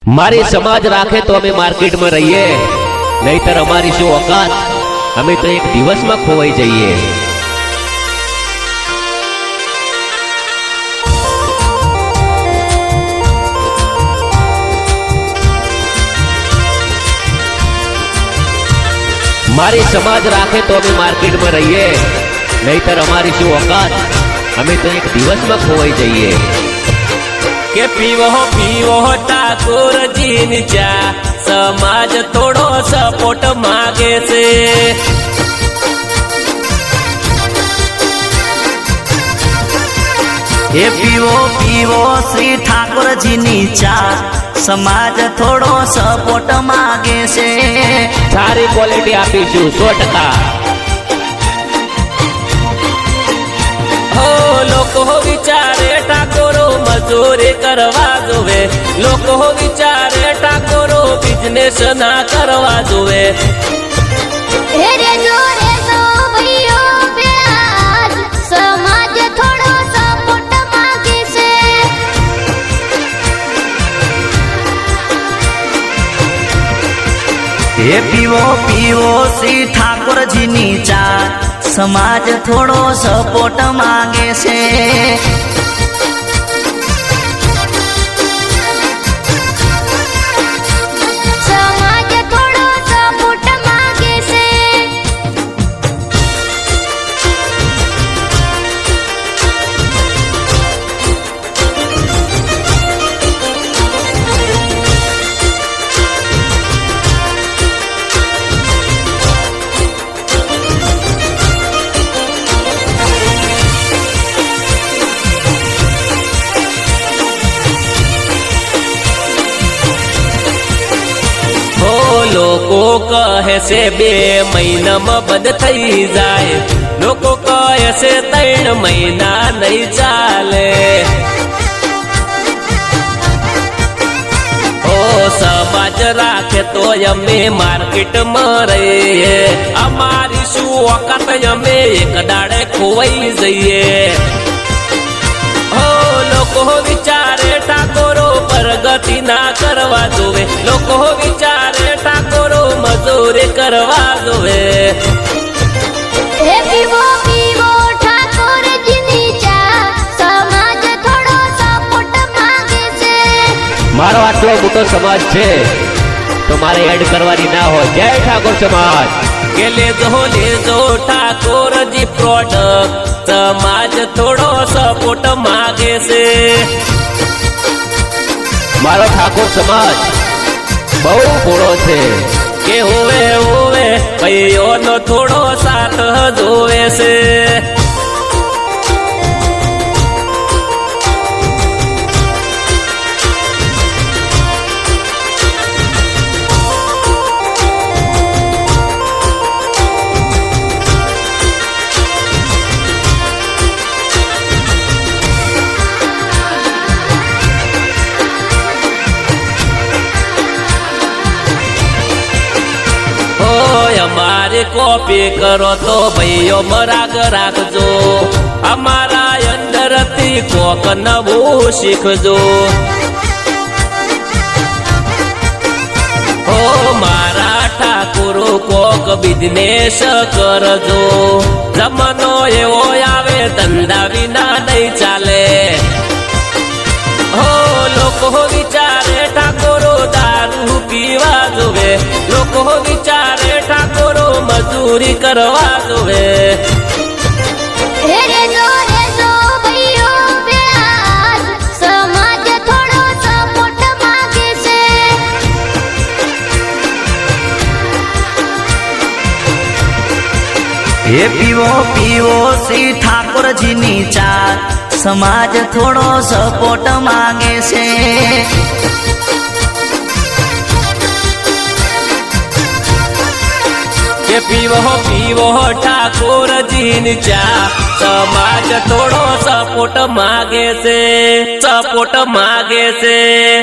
मारी समाज राखे तो अमे मार्केट में रहीए, नहींतर अमारी शो औकात, अमे तो एक दिवस में खोवाई जाइए। मारी समाज राखे तो अमे मार्केट में रहीए, नहींतर अमारी शो औकात, अमे तो एक दिवस में खोवाई जाइए। के पीवो पीवो ठाकुर जी नी चा, समाज थोड़ो सपोर्ट मांगे से। ये पीवो पीवो श्री ठाकुर जी नी चा, समाज थोड़ो सपोर्ट मांगे से। सारी क्वालिटी आपीशू 100%। हो लोको विचारे ठाकुरो मजूरी करवा जोवे, लोको विचारे ठाकुरो बिजनेस ना करवा जोवे। समाज थोड़ो सपोर्ट मांगे से। ये पीवो पीवो श्री ठाकुर जी नी चा, समाज थोड़ो सपोर्ट मांगे से। समाज थोड़ो सपोर्ट मांगे से। लोको कहे से 2 महीना में बंद थई जाए, लोको कहे से 3 महीना नहीं चाले। ओ समाज राखे तो अमे मार्केट में रहीए, अमारी शू औकात अमे एक दाड़े खोवाई जाइए। हो लोको विचारे ठाकुरो प्रगति ना करवा जोवे, लोको विचारे ठाकुरो मजूरी करवा जोवे। हे पीवो पीवो ठाकुर जी नी चा, समाज थोड़ो सपोर्ट मांगे से। मारो आटलो मोटो समाज छे तो मारे एड करवानी ना हो। जय ठाकुर समाज के ले जो ठाकुर जी प्रोडक्ट, समाज थोड़ो सपोर्ट मांगे से। मारो ठाकुर समाज बहु बड़ो छे, के होवे भाईओ नो थोड़ो साथ जोवे से। हमारे कॉपी करो तो भाईओ मराग राखजो, हमारा अंदर थी कोक नवू सीखजो। हो मारा ठाकुरो कोक बिजनेस करजो, जमानो एवो आवे धंधा विना नहीं चाले। हो लोको विचारे ठाकुरो दारू पीवा जोवे, लोको विचारे ठाकुरो मजूरी करवा जोवे। रे जो भईयो प्यार, समाज थोड़ो सपोर्ट मांगे से। ये पीवो पीवो श्री ठाकुर जी नी चा, समाज थोड़ो सपोर्ट मांगे से। के पीवो ठाकुर जी नी चा, समाज थोड़ो सपोर्ट मांगे से, सपोर्ट मांगे से।